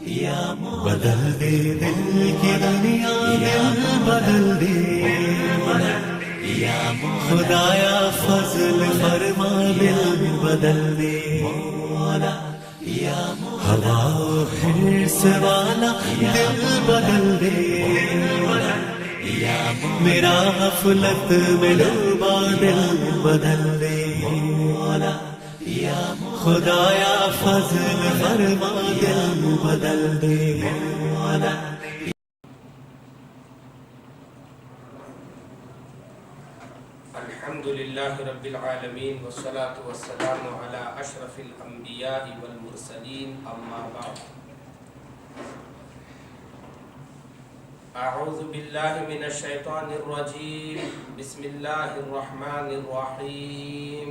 بدل دے دل کی دنیا دل بدل دے خدایا فضل فرما دل بدل دے ہوا حرص والا دل بدل دے میرا غفلت میں ڈوبا دل بدل دے خدایا فضل فرما دل بدل دے الحمد للہ رب العالمین والصلاة والسلام علی اشرف الانبیاء والمرسلین اما بعد اعوذ باللہ من الشیطان الرجیم بسم اللہ الرحمن الرحیم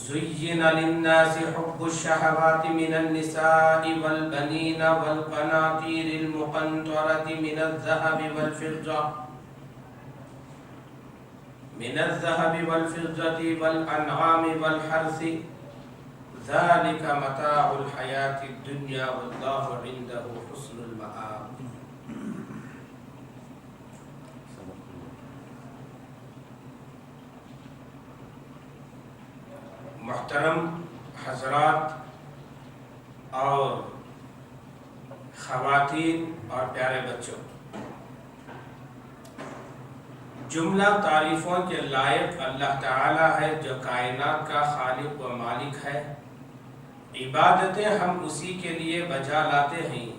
زين للناس حب الشهوات من النساء والبنين والقناطير المقنطرة من الذهب والفضة والأنعام والحرث ذلك متاع الحياة الدنيا والله عنده حسن المآب. محترم حضرات اور خواتین اور پیارے بچوں، جملہ تعریفوں کے لائق اللہ تعالی ہے جو کائنات کا خالق و مالک ہے. عبادتیں ہم اسی کے لیے بجا لاتے ہیں.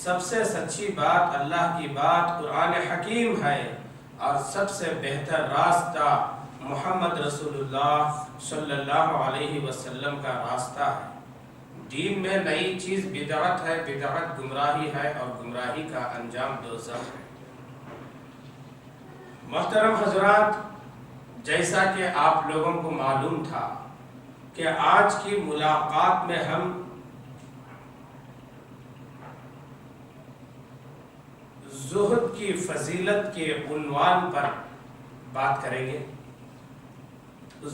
سب سے سچی بات اللہ کی بات قرآن حکیم ہے اور سب سے بہتر راستہ محمد رسول اللہ صلی اللہ علیہ وسلم کا راستہ ہے. دین میں نئی چیز بدعت ہے، بدعت گمراہی ہے اور گمراہی کا انجام دوزخ ہے. محترم حضرات، جیسا کہ آپ لوگوں کو معلوم تھا کہ آج کی ملاقات میں ہم زہد کی فضیلت کے عنوان پر بات کریں گے.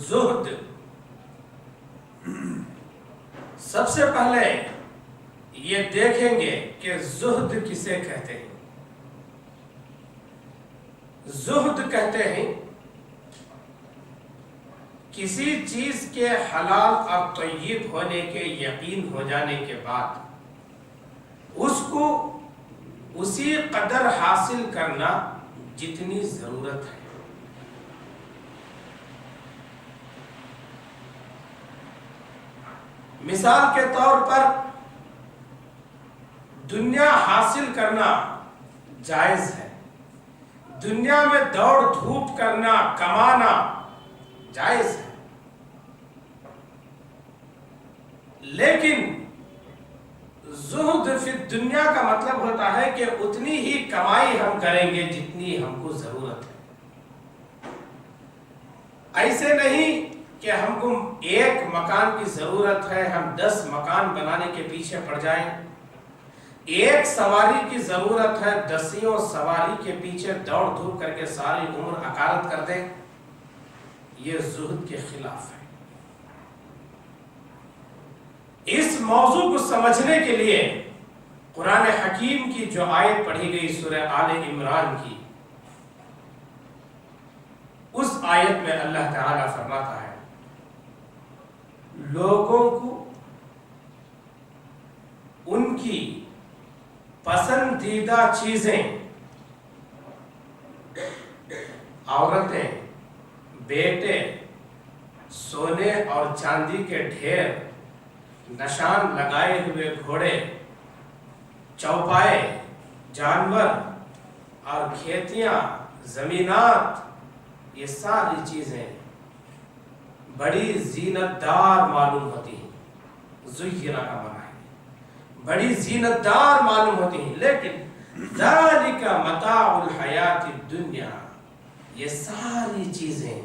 زہد، سب سے پہلے یہ دیکھیں گے کہ زہد کسے کہتے ہیں. زہد کہتے ہیں کسی چیز کے حلال اور طیب ہونے کے یقین ہو جانے کے بعد اس کو اسی قدر حاصل کرنا جتنی ضرورت ہے. مثال کے طور پر دنیا حاصل کرنا جائز ہے، دنیا میں دوڑ دھوپ کرنا، کمانا جائز ہے، لیکن زہد فی الدنیا کا مطلب ہوتا ہے کہ اتنی ہی کمائی ہم کریں گے جتنی ہم کو ضرورت ہے. ایسے نہیں کہ ہم کو ایک مکان کی ضرورت ہے، ہم 10 مکان بنانے کے پیچھے پڑ جائیں. ایک سواری کی ضرورت ہے، 10 سواری کے پیچھے دوڑ دھوپ کر کے ساری عمر اکارت کر دیں. یہ زہد کے خلاف ہے. اس موضوع کو سمجھنے کے لیے قرآن حکیم کی جو آیت پڑھی گئی سورہ آل عمران کی، اس آیت میں اللہ تعالیٰ فرماتا ہے لوگوں کو ان کی پسندیدہ چیزیں، عورتیں، بیٹے، سونے اور چاندی کے ڈھیر، نشان لگائے ہوئے گھوڑے، چوپائے، جانور اور کھیتیاں، زمینات، یہ ساری چیزیں بڑی زینت دار معلوم ہوتی ہیں. زینا کا معنی ہے بڑی زینت دار معلوم ہوتی ہیں، لیکن ذالک متاع الحیات الدنیا، یہ ساری چیزیں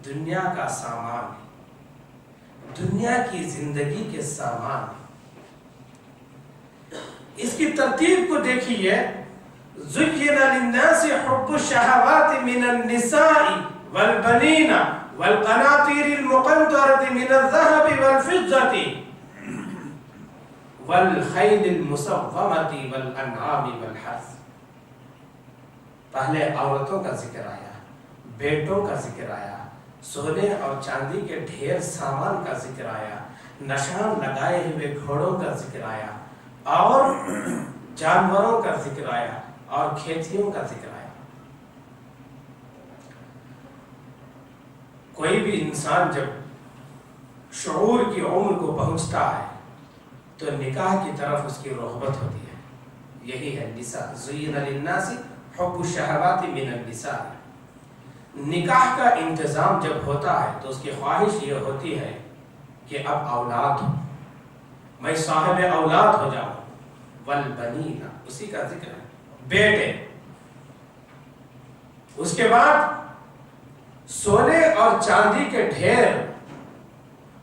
دنیا کا سامان ہے، دنیا کی زندگی کے سامان ہے. اس کی ترتیب کو دیکھیے. زُيِّنَ لِلنَّاسِ حُبُّ الشَّهَوَاتِ مِنَ النِّسَاءِ والبنین والقناطیر المقنطرة من الذهب والفضة والخیل المسومة والانعام والحرث. پہلے عورتوں کا ذکر آیا، بیٹوں کا ذکر آیا، سونے اور چاندی کے ڈھیر سامان کا ذکر آیا، نشان لگائے ہوئے گھوڑوں کا ذکر آیا، اور جانوروں کا ذکر آیا، اور کھیتیوں کا ذکر آیا. کوئی بھی انسان جب شعور کی عمر کو پہنچتا ہے تو نکاح کی طرف اس کی رغبت ہوتی ہے. یہی ہے نساء زین للناس حب الشہوات من النساء. نکاح کا انتظام جب ہوتا ہے تو اس کی خواہش یہ ہوتی ہے کہ اب اولاد ہو، میں صاحب اولاد ہو جاؤں. والبنین، اسی کا ذکر ہے، بیٹے. اس کے بعد سونے اور چاندی کے ڈھیر.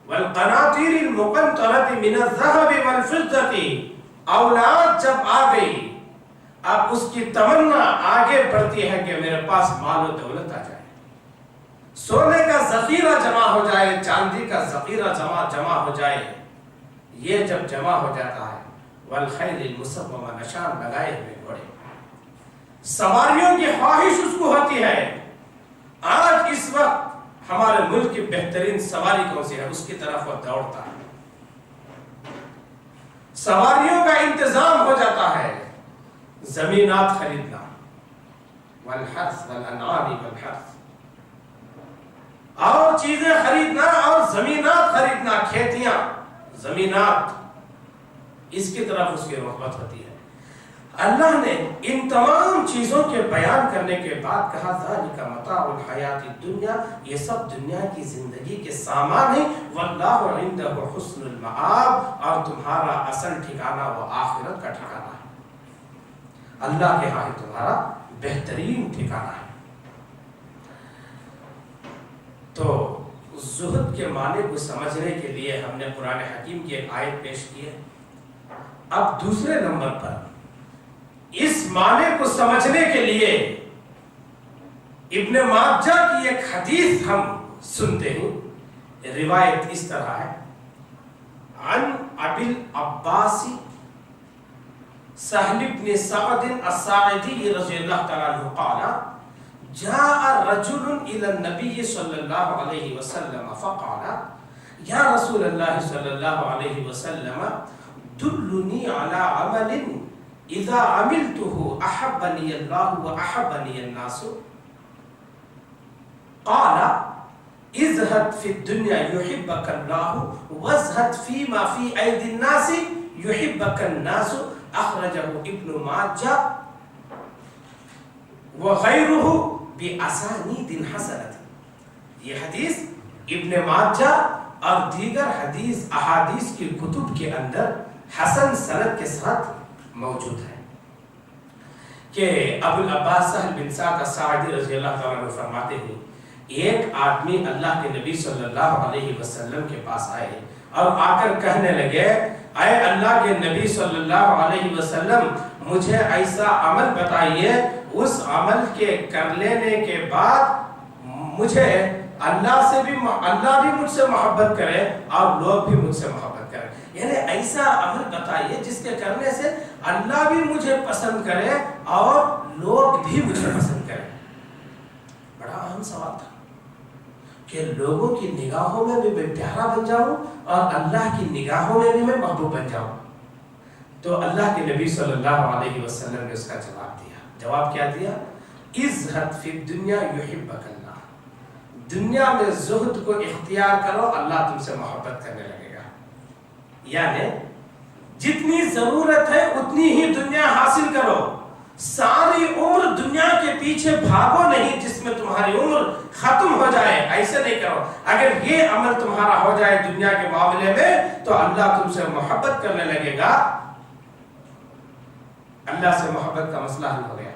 والقناطیر المقنطرة من الذهب والفضة. اولاد جب آ گئی اب اس کی تمنا آگے بڑھتی ہے کہ میرے پاس مال و دولت آ جائے، سونے کا ذخیرہ جمع ہو جائے، چاندی کا ذخیرہ جمع ہو جائے. یہ جب جمع ہو جاتا ہے والخیل المسومہ، نشان لگائے ہوئے گھوڑے. سواریوں کی خواہش اس کو ہوتی ہے. آج اس وقت ہمارے ملک کی بہترین سواری کون سی ہے، اس کی طرف وہ دوڑتا ہے. سواریوں کا انتظام ہو جاتا ہے. زمینات خریدنا، والحرث والانعام والحرث، اور چیزیں خریدنا اور زمینات خریدنا، کھیتیاں، زمینات، اس کی طرف اس کی رغبت ہوتی ہے. اللہ نے ان تمام چیزوں کے بیان کرنے کے بعد کہا ذالک متاع الحیات الدنیا، یہ سب دنیا کی زندگی کے سامان ہیں. واللہ عندہ حسن المآب، اور تمہارا اصل ٹھکانہ وہ آخرت کا ٹھکانہ ہے. اللہ کے ہاں تمہارا بہترین ٹھکانہ ہے. تو زہد کے معنی کو سمجھنے کے لیے ہم نے قرآن حکیم کی ایک آیت پیش کی ہے. اب دوسرے نمبر پر اس معنی کو سمجھنے کے لیے ابن ماجہ کی ایک حدیث ہم سنتے ہیں. روایت اس طرح ہے، عن ابی العباس سہل بن سعد الساعدی رضی اللہ تعالی عنہ قال جاء رجل الى النبي صلی اللہ علیہ وسلم فقال یا رسول اللہ صلی اللہ علیہ وسلم دلنی على عمل اذا عملته احبني الله واحبني الناس. قال ازهد في الدنيا يحبك الله وازهد فيما في ايدي الناس يحبك الناس. اخرجه ابن ماجہ وغیرہ باسانید حسنۃ. یہ حدیث ابن ماجہ اور دیگر حدیث احادیث کی کتب کے اندر حسن سند کے ساتھ موجود ہے کہ ابو العباس سہل بن سعد الساعدی رضی اللہ تعالیٰ عنہ فرماتے ہیں ایک آدمی اللہ کے نبی صلی اللہ علیہ وسلم کے پاس آئے اور آ کر کہنے لگے اے اللہ کے نبی صلی اللہ علیہ وسلم مجھے ایسا عمل بتائیے اس عمل کے کر لینے کے بعد مجھے اللہ بھی مجھ سے محبت کرے اور لوگ بھی مجھ سے محبت کرے. یعنی ایسا عمل بتائیے جس کے کرنے سے اللہ بھی مجھے پسند کرے اور لوگ بھی مجھے پسند کرے. بڑا اہم سوال تھا کہ لوگوں کی نگاہوں میں بھی میں پیارا بن جاؤں اور اللہ کی نگاہوں میں بھی میں محبوب بن جاؤں. تو اللہ کے نبی صلی اللہ علیہ وسلم نے اس کا جواب دیا. جواب کیا دیا؟ ازہد فی الدنیا یحبک اللہ. دنیا میں زہد کو اختیار کرو اللہ تم سے محبت کرنے لگے گا. یعنی جتنی ضرورت ہے اتنی ہی دنیا حاصل کرو. ساری عمر دنیا کے پیچھے بھاگو نہیں جس میں تمہاری عمر ختم ہو جائے. ایسے نہیں کرو. اگر یہ عمل تمہارا ہو جائے دنیا کے معاملے میں تو اللہ تم سے محبت کرنے لگے گا. اللہ سے محبت کا مسئلہ حل ہو گیا.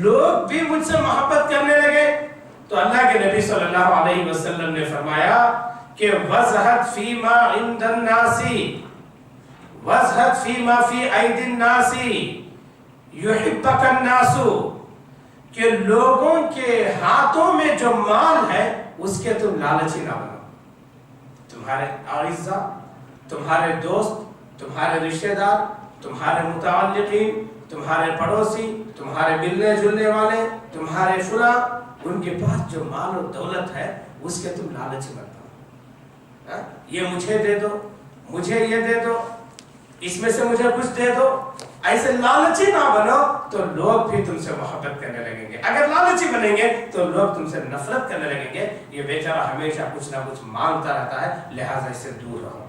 لوگ بھی مجھ سے محبت کرنے لگے. تو اللہ کے نبی صلی اللہ علیہ وسلم نے فرمایا کہ وَزْهَدْ فِي مَا عِنْدَ النَّاسِ وَزْهَدْ فِي مَا فِي أَيْدِ النَّاسِ يُحِبَّكَ النَّاسُ. کہ لوگوں کے ہاتھوں میں جو جو مال ہے اس کے تم لالچی نہ بنو. تمہارے اعزاء، تمہارے دوست، تمہارے رشتہ دار، تمہارے متعلقین، تمہارے پڑوسی، تمہارے ملنے جلنے والے، تمہارے فلاں، ان کے پاس جو مال و دولت ہے اس کے تم لالچی مت بنو. یہ مجھے دے دو، مجھے یہ دے دو، اس میں سے مجھے کچھ دے دو. ایسے لالچی نہ بنو تو لوگ بھی تم سے محبت کرنے لگیں گے. اگر لالچی بنیں گے تو لوگ تم سے نفرت کرنے لگیں گے. یہ بیچارہ ہمیشہ کچھ نہ کچھ مانگتا رہتا ہے، لہٰذا اس سے دور رہو.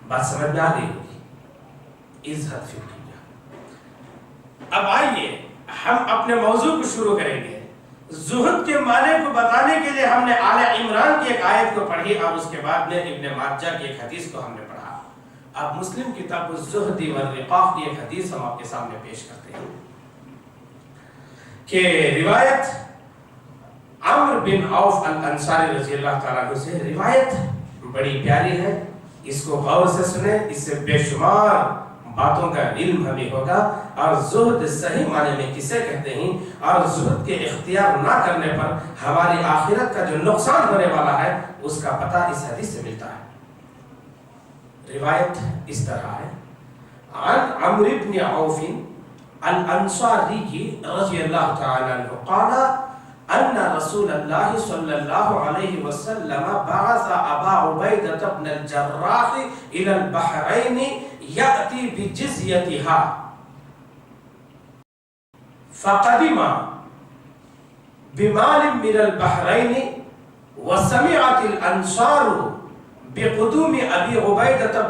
بات سمجھ میں آ گئی ہوگی. عزت فی الدنیا. اب آئیے ہم اپنے موضوع کو شروع کریں گے. زہد کے معنی کو بتانے کے لیے ہم نے آل عمران کی ایک آیت کو پڑھی اور اس کے بعد میں ابن ماجہ کی ایک حدیث کو ہم نے پڑھا. اب مسلم کتاب الزہد والرقاق کی ایک حدیث ہم آپ کے سامنے پیش کرتے ہیں کہ روایت عمرو بن عوف الانصاری رضی اللہ تعالیٰ عنہ سے روایت بڑی پیاری ہے. اس کو غور سے سنیں، اس سے بے شمار باتوں کا علم ہمیں ہوگا. اور زہد صحیح معنی میں کسے کہتے ہیں اور زہد کے اختیار نہ کرنے پر ہماری آخرت کا جو نقصان ہونے والا ہے اس کا پتہ اس حدیث سے ملتا ہے. روایت اس طرح ہے. عن عمرو بن عوف الانصاری رضی اللہ تعالی عنہ قال ان رسول اللہ صلی اللہ علیہ وسلم بعث ابا عبیدہ بن الجراح الى البحرین یأتی بجزیتها فقدم بمال من البحرین وسمعت الانصار بقدوم ابی عبیدہ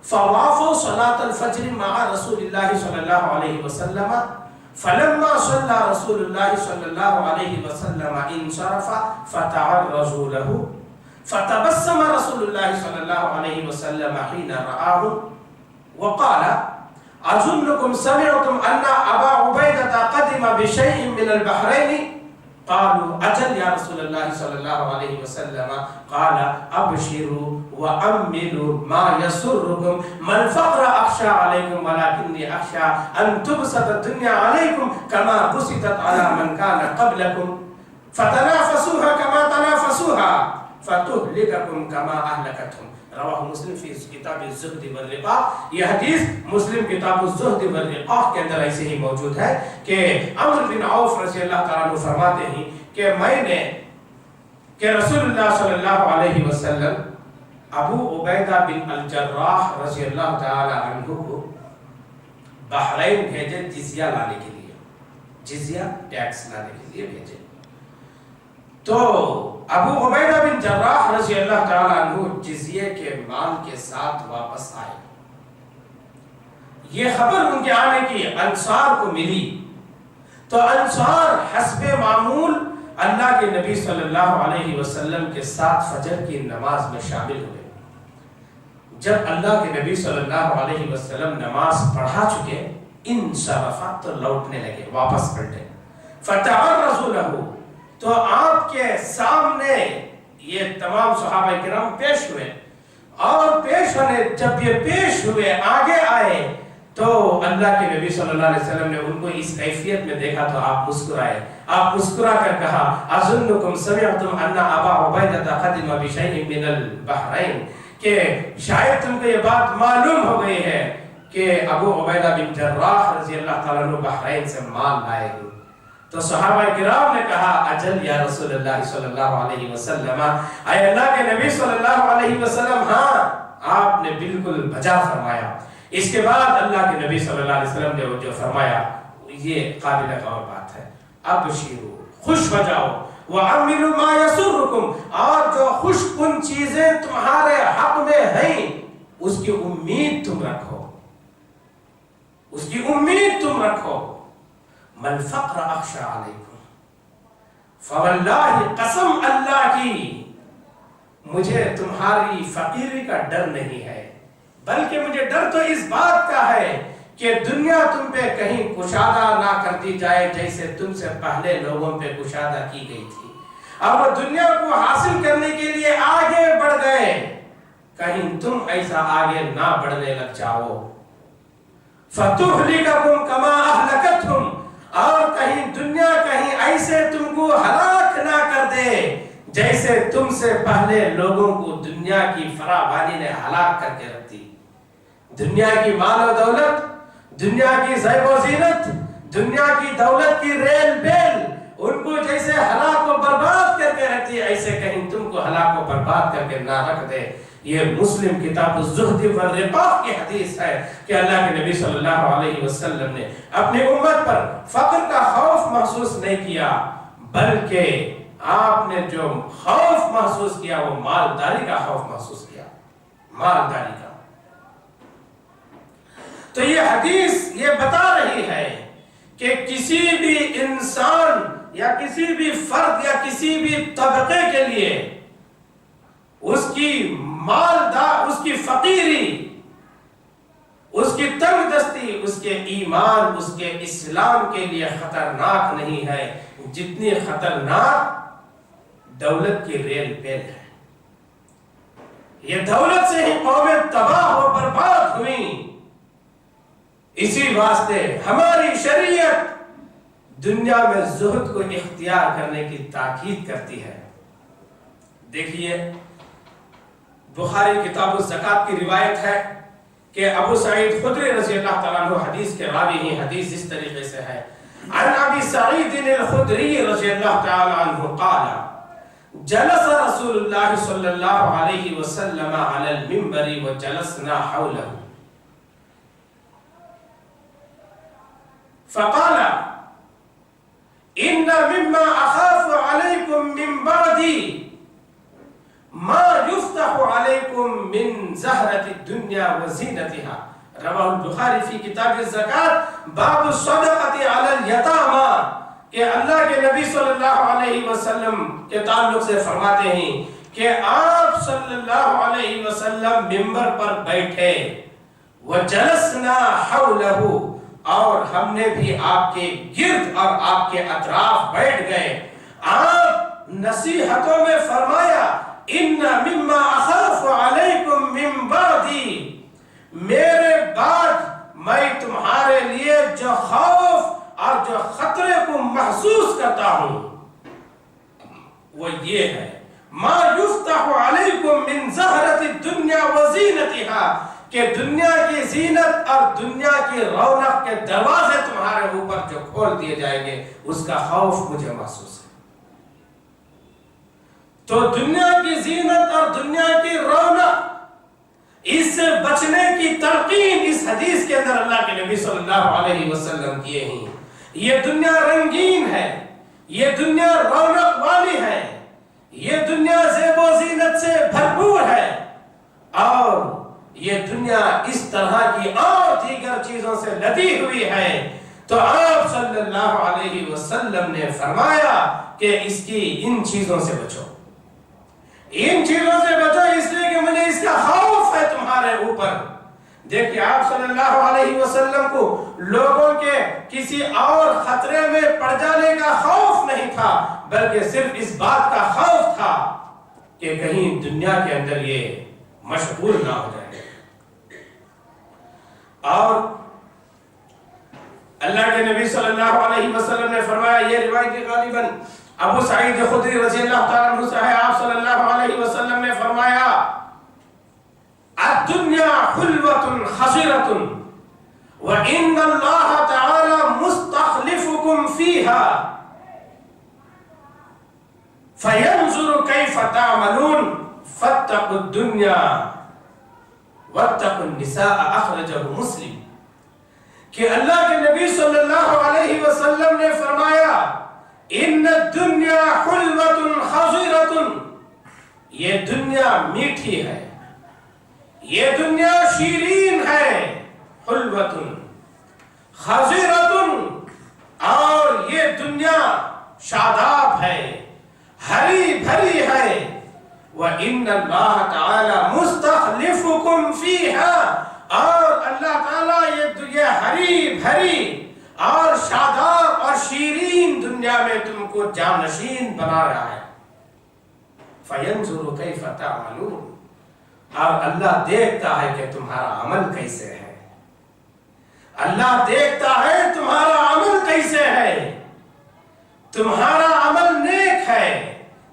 فوافوا صلاة الفجر مع رسول اللہ صلی اللہ علیہ وسلم فلما صلى رسول اللہ صلی اللہ علیہ وسلم انصرف فتعرضوا له فتبسم رسول اللہ صلی اللہ علیہ وسلم حين رآه وقال اظنكم سمعتم ان ابا عبیدہ قدم بشيء من البحرين قالوا اجل یا رسول اللہ صلی اللہ علیہ وسلم قال ابشروا واملوا ما يسركم ما الفقر اخشى عليكم ولكني اخشى ان تبسط الدنيا عليكم كما بسطت على من كان قبلكم فتنافسوها كما تنافسوها فتهلككم كما اهلكتهم. رواہ مسلم فی کتاب الزہد والرقاق. یہ حدیث مسلم کتاب الزہد والرقاق کے اندر ایسے ہی موجود ہے کہ عمرو بن عوف رضی اللہ تعالیٰ عنہ فرماتے ہیں کہ میں نے کہ رسول اللہ صلی اللہ علیہ وسلم ابو عبیدہ بن الجراح رضی اللہ تعالیٰ عنہ کو بحرین بھیجے جزیہ لانے کے لیے، جزیہ ٹیکس لانے کے لیے بھیجے. تو ابو عبیدہ بن جراح رضی اللہ تعالیٰ عنہ جزیے کے مال کے ساتھ واپس آئے. یہ خبر ان کے آنے کی انصار کو ملی تو انصار حسب معمول اللہ کے نبی صلی اللہ علیہ وسلم کے ساتھ فجر کی نماز میں شامل ہوئے. جب اللہ کے نبی صلی اللہ علیہ وسلم نماز پڑھا چکے انصرفا تو لوٹنے لگے، واپس پلٹے. فتعرضوا له تو آپ کے سامنے یہ تمام صحابہ کرام پیش ہوئے اور پیش ہونے جب یہ پیش ہوئے آگے آئے تو اللہ کے نبی صلی اللہ علیہ وسلم نے ان کو اس کیفیت میں دیکھا تو آپ مسکرائے. آپ مسکرا کر کہا اظنکم سمعتم ان ابا عبیدہ قدم بشیء من البحرین، کہ شاید تم کو یہ بات معلوم ہو گئی ہے کہ ابو عبیدہ بن جراح رضی اللہ تعالیٰ عنہ بحرین سے مال لائے گئے. تو صحابہ کرام نے کہا اجل یا رسول اللہ صلی اللہ علیہ وسلم، اے اللہ کے نبی صلی اللہ علیہ وسلم، ہاں آپ نے بالکل بجا فرمایا. اس کے بعد اللہ کے نبی صلی اللہ علیہ وسلم نے جو فرمایا یہ قابل غور بات ہے. ابشروا، خوش ہو جاؤ، وعملوا ما يسركم، اور جو خوش کن چیزیں تمہارے حق میں ہیں اس کی امید تم رکھو، اس کی امید تم رکھو. ما الفقر اخشى علیکم، فواللہ قسم اللہ کی مجھے تمہاری فقیری کا ڈر نہیں ہے، بلکہ مجھے ڈر تو اس بات کا ہے کہ دنیا تم پہ کہیں کشادہ نہ کر دی جائے جیسے تم سے پہلے لوگوں پہ کشادہ کی گئی تھی. اب وہ دنیا کو حاصل کرنے کے لیے آگے بڑھ گئے، کہیں تم ایسا آگے نہ بڑھنے لگ جاؤ. فَتُحْلِكَكُمْ كَمَا أَهْلَكَتْهُمْ، جیسے تم سے پہلے لوگوں کو دنیا کی فراوانی نے ہلاک کر کے رکھ دی. دنیا کی مال و دولت، دنیا کی زیب و زینت، دنیا کی دولت کی ریل بیل ان کو جیسے ہلاک و برباد کر کے رکھتی ہے، ایسے کہیں تم کو ہلاک و برباد کر کے نہ رکھ دے. یہ مسلم کتاب الزہد والرقاق کی حدیث ہے کہ اللہ کے نبی صلی اللہ علیہ وسلم نے اپنی امت پر فقر کا خوف محسوس نہیں کیا، بلکہ آپ نے جو خوف محسوس کیا وہ مالداری کا خوف محسوس کیا، مالداری کا. تو یہ حدیث یہ بتا رہی ہے کہ کسی بھی انسان یا کسی بھی فرد یا کسی بھی طبقے کے لیے اس کی مالدار، اس کی فقیری، اس کی تنگ دستی اس کے ایمان، اس کے اسلام کے لیے خطرناک نہیں ہے جتنی خطرناک دولت کی ریل بیل ہے. یہ دولت سے ہی قومیں تباہ و برباد ہوئیں. اسی واسطے ہماری شریعت دنیا میں زہد کو اختیار کرنے کی تاکید کرتی ہے. دیکھیے بخاری کتاب الزکات کی روایت ہے کہ ابو سعید خدری رضی اللہ تعالیٰ عنہ حدیث کے راوی ہیں. حدیث اس طریقے سے ہے: عن ابی سعید الخدری رضی اللہ تعالیٰ عنہ قال جلس رسول اللہ صلی اللہ علیہ وسلم علی المنبر وجلسنا حوله فقال ان مما اخاف عليكم من بعدي ما يفتح عليكم من زهرة الدنيا وزينتها. رواه البخاری فی کتاب الزکات باب الصدقة على اليتامى کہ اللہ کے نبی صلی اللہ علیہ وسلم کے تعلق سے فرماتے ہیں کہ آپ صلی اللہ علیہ وسلم منبر پر بیٹھے، وجلسنا حوله اور ہم نے بھی آپ کے گرد اور آپ کے اطراف بیٹھ گئے. آپ نصیحتوں میں فرمایا ان مما اخاف علیکم من بعدی، میرے بعد میں تمہارے لیے جو خوف اور جو خطرے کو محسوس کرتا ہوں وہ یہ ہے ما یفتح علیکم من زہرۃ الدنیا وزینتها، کہ دنیا کی زینت اور دنیا کی رونق کے دروازے تمہارے اوپر جو کھول دیے جائیں گے اس کا خوف مجھے محسوس ہے. تو دنیا کی زینت اور دنیا کی رونق، اس سے بچنے کی تلقین اس حدیث کے اندر اللہ کے نبی صلی اللہ علیہ وسلم کیے ہیں. یہ دنیا رنگین ہے، یہ دنیا رونق والی ہے، یہ دنیا زیب و زینت سے بھرپور ہے، اور یہ دنیا اس طرح کی اور دیگر چیزوں سے لدی ہوئی ہے. تو آپ صلی اللہ علیہ وسلم نے فرمایا کہ اس کی ان چیزوں سے بچو، ان چیزوں سے بچو، اس لیے کہ مجھے اس کا خوف ہے تمہارے اوپر. دیکھیں آپ صلی اللہ علیہ وسلم کو لوگوں کے کسی اور خطرے میں پڑ جانے کا خوف نہیں تھا، بلکہ صرف اس بات کا خوف تھا کہ کہیں دنیا کے اندر یہ مشغول نہ ہو جائے. اور اللہ کے نبی صلی اللہ علیہ وسلم نے فرمایا، یہ روایت غالباً ابو سعید خدری رضی اللہ تعالیٰ عنہ سے ہے، آپ صلی اللہ علیہ وسلم نے فرمایا الدنیا حلوة خصیرة وإن اللہ تعالی مستخلفکم فیہا فینظر کیف تعملون فاتقوا الدنیا واتقوا النساء. اخرجہ مسلم. کہ اللہ کے نبی صلی اللہ علیہ وسلم نے فرمایا ان الدنیا حلوة خضرة، یہ دنیا میٹھی ہے، یہ دنیا شیرین ہے، حلوة خضرة، اور یہ دنیا شاداب ہے، ہری بھری ہے. وَإِنَّ اللَّهَ تَعَالَى مُسْتَخْلِفُكُمْ فِيهَا، اور اللہ تعالیٰ یہ ہری بھری اور شاداب اور شیرین دنیا میں تم کو جانشین بنا رہا ہے. فَيَنْظُرُ كَيْفَ تَعْمَلُونَ، اور اللہ دیکھتا ہے کہ تمہارا عمل کیسے ہے، اللہ دیکھتا ہے تمہارا عمل کیسے ہے. تمہارا عمل نیک ہے،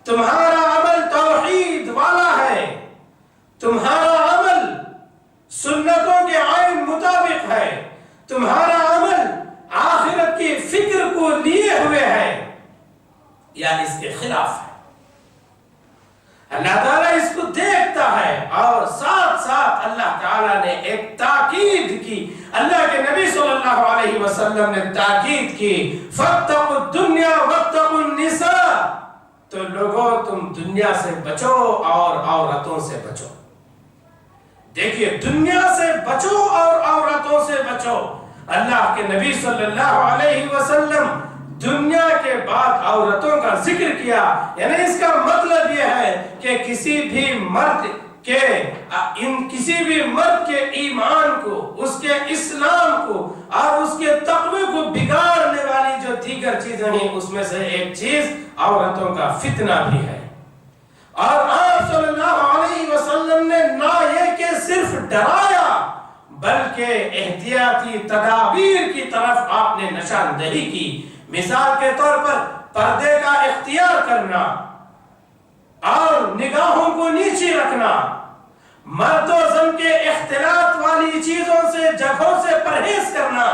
تمہارا یا اس کے خلاف ہے؟ اللہ تعالیٰ اس کو دیکھتا ہے، اور ساتھ ساتھ اللہ تعالیٰ نے ایک تاکید کی، اللہ کے نبی صلی اللہ علیہ وسلم نے تاکید کی، فاتقوا الدنیا واتقوا النساء، تو لوگوں تم دنیا سے بچو اور عورتوں سے بچو۔ دیکھیے، دنیا سے بچو اور عورتوں سے بچو۔ اللہ کے نبی صلی اللہ علیہ وسلم دنیا کے بعد عورتوں کا ذکر کیا، یعنی اس کا مطلب یہ ہے کہ کسی بھی مرد کے ایمان کو، اس کے اسلام کو اور اس کے تقوی کو بگاڑنے والی جو دیگر چیزیں ہیں، اس میں سے ایک چیز عورتوں کا فتنہ بھی ہے۔ اور آپ صلی اللہ علیہ وسلم نے نہ یہ کہ صرف ڈرایا، بلکہ احتیاطی تدابیر کی طرف آپ نے نشاندہی کی۔ مثال کے طور پر پردے کا اختیار کرنا اور نگاہوں کو نیچے رکھنا، مرد و زن کے اختلاط والی چیزوں سے، جگہوں سے پرہیز کرنا،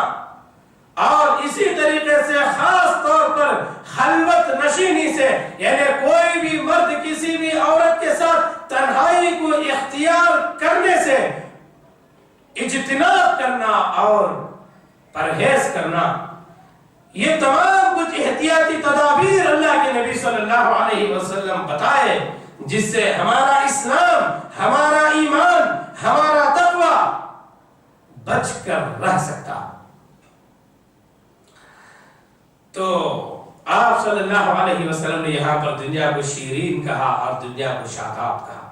اور اسی طریقے سے خاص طور پر خلوت نشینی سے، یعنی کوئی بھی مرد کسی بھی عورت کے ساتھ تنہائی کو اختیار کرنے سے اجتناب کرنا اور پرہیز کرنا، یہ تمام کچھ احتیاطی تدابیر اللہ کے نبی صلی اللہ علیہ وسلم بتائے، جس سے ہمارا اسلام، ہمارا ایمان، ہمارا تقوی بچ کر رہ سکتا۔ تو آپ صلی اللہ علیہ وسلم نے یہاں پر دنیا کو شیرین کہا اور دنیا کو شاداب کہا۔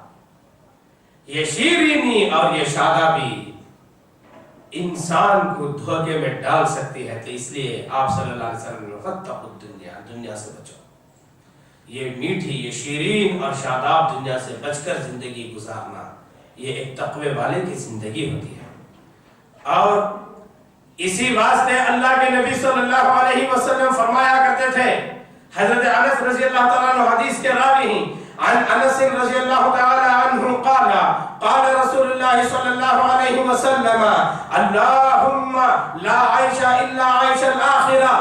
یہ شیرینی اور یہ شادابی انسان کو دھوکے میں ڈال سکتی ہے، تو اس لیے آپ صلی اللہ علیہ وسلم نے فاتقوا الدنیا، دنیا سے بچو۔ یہ میٹھی، یہ شیرین اور شاداب دنیا سے بچ کر زندگی گزارنا، یہ ایک تقوی والے کی زندگی ہوتی ہے۔ اور اسی واسطے اللہ کے نبی صلی اللہ علیہ وسلم فرمایا کرتے تھے، حضرت انس رضی اللہ تعالیٰ عنہ حدیث کے راوی ہیں، عن انس رضی اللہ تعالیٰ عنہ قال قال رسول اللہ صلی اللہ علیہ وسلم اللہم لا عیش الا عیش الآخرہ۔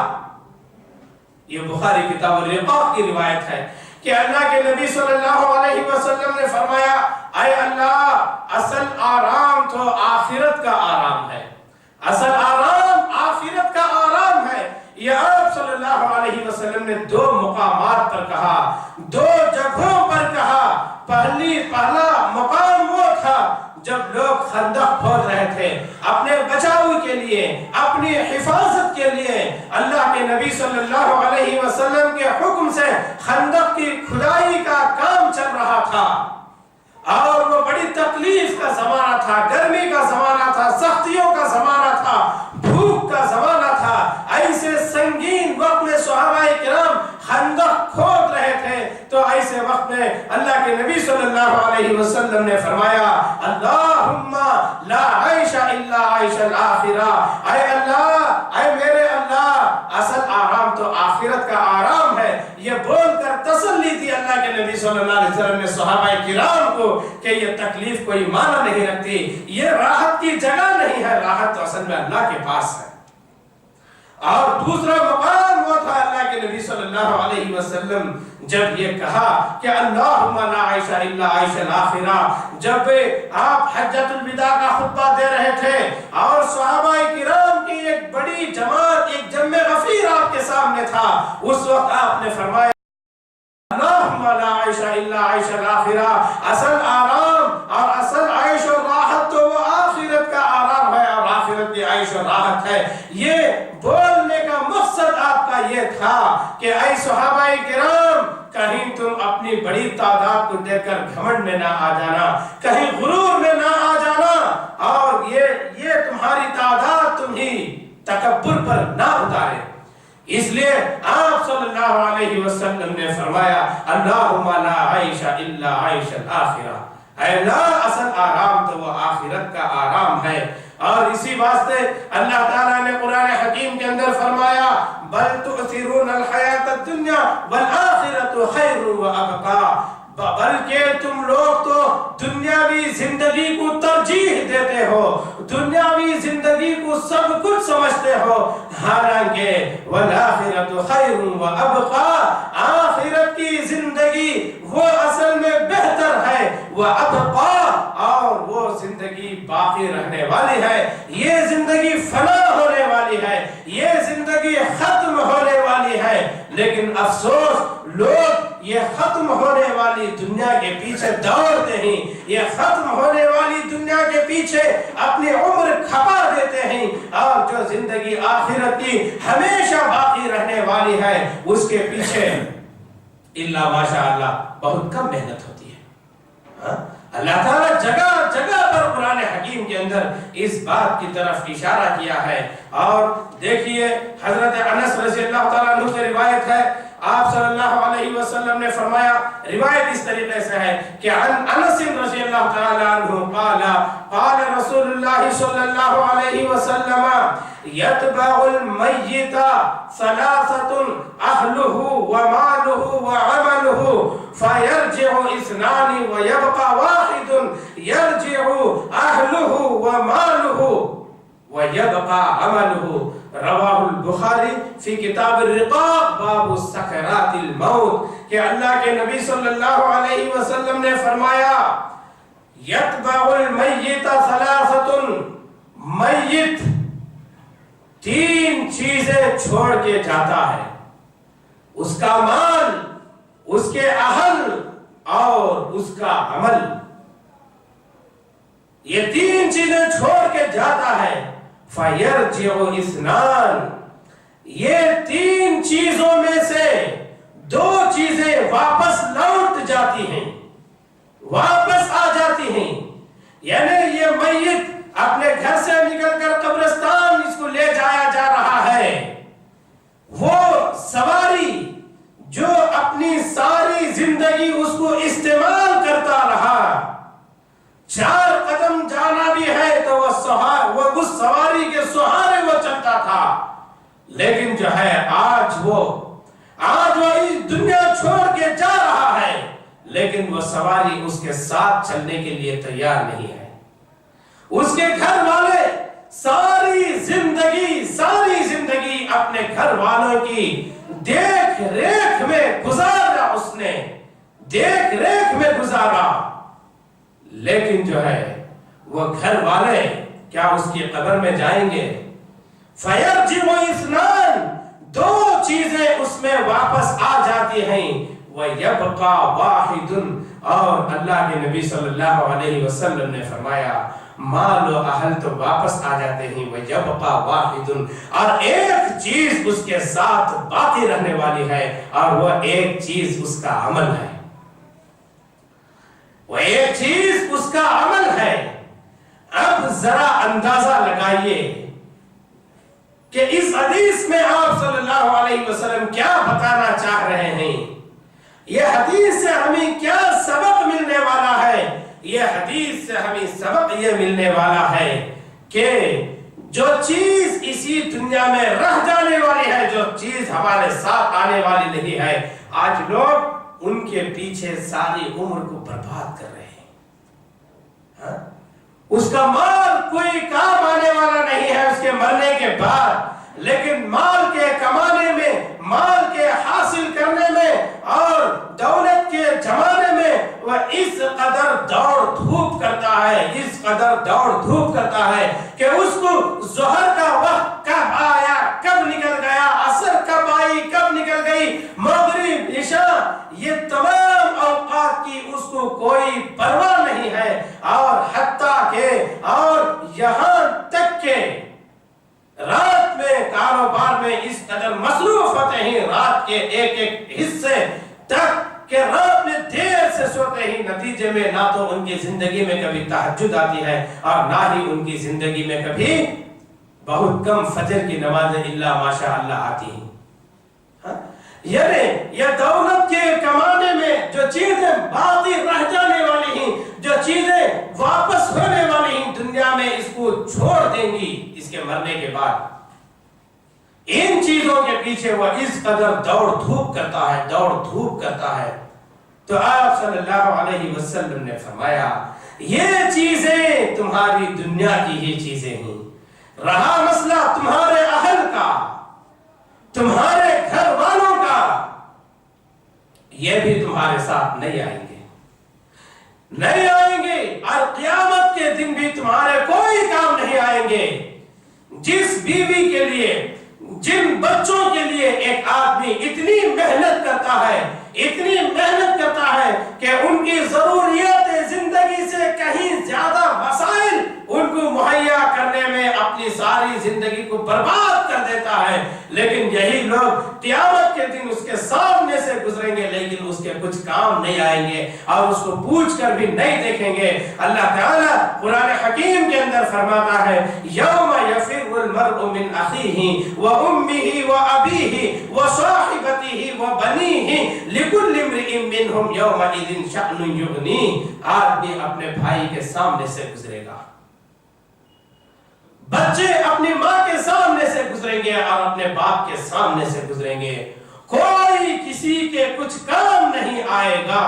یہ بخاری کتاب الرقاق کی روایت ہے کہ اللہ کے نبی صلی اللہ علیہ وسلم نے فرمایا، اے اللہ، اصل آرام تو آخرت کا آرام ہے، اصل آرام آخرت کا آرام ہے۔ یہ آپ صلی اللہ علیہ وسلم نے دو مقامات پر کہا، دو جگہوں پر کہا۔ پہلا مقام وہ تھا جب لوگ خندق کھود رہے تھے اپنے بچاؤ کے لیے، اپنی حفاظت کے لیے، اللہ کے نبی صلی اللہ علیہ وسلم کے حکم سے خندق کی کھدائی کا کام چل رہا تھا، اور وہ بڑی تکلیف کا زمانہ تھا، گرمی کا زمانہ تھا، سختیوں کا زمانہ تھا، بھوک کا زمانہ تھا۔ ایسے سنگین وقت میں صحابہ کرام خندق کھود رہے تھے، تو ایسے وقت میں اللہ کے نبی صلی اللہ علیہ وسلم نے فرمایا، اللہم لا عیش الا عیش الآخرہ، اے اللہ، اے میرے اللہ، اصل آرام تو آخرت کا آرام ہے۔ یہ بول کر تسلی دی اللہ کے نبی صلی اللہ علیہ وسلم نے صحابہ کرام کو کہ یہ تکلیف کوئی معنی نہیں رکھتی، یہ راحت کی جگہ نہیں ہے، راحت تو اصل میں اللہ کے پاس ہے۔ اور دوسرا مقام وہ تھا اللہ کے نبی صلی اللہ علیہ وسلم جب یہ کہا کہ اللہم لا عیش الا عیش الآخرہ، جب آپ حجۃ الوداع کا خطبہ دے رہے تھے اور صحابہ کرام کی ایک بڑی جماعت، ایک جمع غفیر آپ کے سامنے تھا، اس وقت آپ نے فرمایا، اللہم لا عیش الا عیش الآخرہ، اصل آرام اور اصل عیش و راحت تو وہ آخرت کا آرام ہے اور آخرت کی عیش و راحت ہے۔ یہ بولنے کا مقصد آپ کا یہ تھا کہ اے صحابہ کرام، کہیں تم اپنی بڑی تعداد کو دیکھ کر گھمنڈ میں نہ آ جانا، کہیں غرور میں نہ آ جانا، اور یہ تمہاری تعداد تمہیں تکبر پر نہ اتارے۔ اس لیے آپ صلی اللہ علیہ وسلم نے فرمایا، اللہم لا عیش الا عیش الآخرہ، اے اللہ، اصل آرام تو وہ آخرت کا آرام ہے۔ اور اسی واسطے اللہ تعالیٰ نے قرآن حکیم کے اندر فرمایا، بل تؤثرون الحیات الدنیا والآخرۃ خیر وابقیٰ، بلکہ تم لوگ تو دنیاوی زندگی کو ترجیح دیتے ہو، دنیاوی زندگی کو سب کچھ سمجھتے ہو، حالانکہ والآخرۃ خیر وابقیٰ، آخرت کی زندگی وہ اصل میں بہتر ہے، وہ ابقا، اور وہ زندگی باقی رہنے والی ہے۔ یہ زندگی فنا ہونے والی ہے، یہ زندگی ختم ہونے والی ہے، لیکن افسوس لوگ یہ ختم ہونے والی دنیا کے پیچھے دوڑتے ہیں، یہ ختم ہونے والی دنیا کے پیچھے اپنی عمر کھپا دیتے ہیں، اور جو زندگی آخرت کی ہمیشہ باقی رہنے والی ہے اس کے پیچھے الا ماشاءاللہ بہت کم محنت ہوتی ہے۔ اللہ تعالیٰ جگہ جگہ پر قرآن حکیم کے اندر اس بات کی طرف اشارہ کیا ہے۔ اور دیکھیے حضرت انس رضی اللہ تعالیٰ عنہ سے روایت ہے، آپ صلی اللہ علیہ وسلم نے فرمایا، روایت اس طریقے سے ہے کہ انس رضی اللہ تعالی عنہ قال قال رسول اللہ صلی اللہ علیہ وسلم یتبع المیت ثلاثۃ اہلہ ومالہ وعملہ فیرجع اثنان ویبقى واحد یرجع اہلہ ومالہ وَيَبْقَى عَمَلُهُ رواہ البخاری فی کتاب الرقاق باب سکرات الموت، کہ اللہ کے نبی صلی اللہ علیہ وسلم نے فرمایا یتبع المیت ثلاثۃ، میت تین چیزیں چھوڑ کے جاتا ہے، اس کا مال، اس کے اہل اور اس کا عمل، یہ تین چیزیں چھوڑ کے جاتا ہے۔ فَيَرْجِعُ اِثْنَانِ، یہ تین چیزوں میں سے دو چیزیں واپس لوٹ جاتی ہیں، واپس آ جاتی ہیں، یعنی یہ میت اپنے گھر سے نکل کر قبرستان اس کو لے جایا جا رہا ہے، وہ سواری جو اپنی ساری زندگی اس کو استعمال کرتا رہا، 4 قدم جانا بھی ہے تو وہ اس سواری کے سہارے وہ چلتا تھا، لیکن جو ہے آج وہ اس دنیا چھوڑ کے جا رہا ہے، لیکن وہ سواری اس کے ساتھ چلنے کے لیے تیار نہیں ہے۔ اس کے گھر والے ساری زندگی اپنے گھر والوں کی دیکھ ریکھ میں گزارا، اس نے دیکھ ریکھ میں گزارا، لیکن جو ہے وہ گھر والے کیا اس کی قبر میں جائیں گے؟ فَيَرْجِعُ اِثْنَانِ، دو چیزیں اس میں واپس آ جاتی ہیں، وَيَبْقَى وَاحِدٌ، اور اللہ کے نبی صلی اللہ علیہ وسلم نے فرمایا مال و اہل تو واپس آ جاتے ہیں، وَيَبْقَى وَاحِدٌ، اور ایک چیز اس کے ساتھ باقی رہنے والی ہے، اور وہ ایک چیز اس کا عمل ہے، وہ ایک چیز اس کا عمل ہے۔ اب ذرا اندازہ لگائیے کہ اس حدیث میں آپ صلی اللہ علیہ وسلم کیا بتانا چاہ رہے ہیں، یہ حدیث سے ہمیں کیا سبق ملنے والا ہے؟ یہ حدیث سے ہمیں سبق یہ ملنے والا ہے کہ جو چیز اسی دنیا میں رہ جانے والی ہے، جو چیز ہمارے ساتھ آنے والی نہیں ہے، آج لوگ ان کے پیچھے ساری عمر کو برباد کر رہے ہیں۔ اس کا مال کوئی کام آنے والا نہیں ہے اس کے مرنے کے بعد، لیکن مال کے کمانے میں، مال کے حاصل کرنے میں اور دولت کے جمانے میں وہ اس قدر دوڑ دھوپ کرتا ہے، اس قدر دوڑ دھوپ کرتا ہے کہ اس کو ظہر کا وقت کب آیا، کب نکل گیا، عصر کب آئی، کب نکل گئی، مغرب، عشاء، یہ تمام اوقات کی اس کو کوئی پرواہ نہیں ہے، اور حتیٰ کہ اور یہاں تک کہ رات میں کاروبار میں اس قدر مصروف ہوتے ہیں، رات کے ایک ایک حصے تک کہ رات میں دیر سے سوتے ہیں، نتیجے میں نہ تو ان کی زندگی میں کبھی تہجد آتی ہے اور نہ ہی ان کی زندگی میں کبھی بہت کم فجر کی نمازیں الا ماشاء اللہ آتی ہیں۔ یعنی یہ دولت کے کمانے میں جو چیزیں باقی رہ جانے والی ہیں، جو چیزیں واپس ہونے والی ہیں دنیا میں، اس کو چھوڑ دیں گی اس کے مرنے کے بعد، ان چیزوں کے پیچھے وہ اس قدر دوڑ دھوپ کرتا ہے، دوڑ دھوپ کرتا ہے۔ تو آپ صلی اللہ علیہ وسلم نے فرمایا یہ چیزیں تمہاری دنیا کی ہی چیزیں ہیں، رہا مسئلہ تمہارے اہل کا، تمہارے گھر والوں کا، یہ بھی تمہارے ساتھ نہیں آئیں گے، نہیں آئیں گے، اور قیامت کے دن بھی تمہارے کوئی کام نہیں آئیں گے۔ جس بیوی کے لیے، جن بچوں کے لیے ایک آدمی اتنی محنت کرتا ہے، اتنی محنت کرتا ہے کہ ان کی ضروریات زندگی سے کہیں زیادہ وسائل ان کو مہیا کرنے میں اپنی ساری زندگی کو برباد کر دیتا ہے، لیکن یہی لوگ قیامت کے دن اس کے سامنے سے گزریں گے لیکن اس کے کچھ کام نہیں آئیں گے اور اس کو پوچھ کر بھی نہیں دیکھیں گے۔ اللہ تعالیٰ قرآن حکیم کے اندر فرماتا ہے یوم یفر المرء من اخیہ وامہ وابیہ وصاحبتہ وبنیہ لکل امرئ منہم یومئذ شأن یغنیہ۔ آدمی اپنے بھائی کے سامنے سے گزرے گا، بچے اپنی ماں کے سامنے سے گزریں گے اور اپنے باپ کے سامنے سے گزریں گے، کوئی کسی کے کچھ کام نہیں آئے گا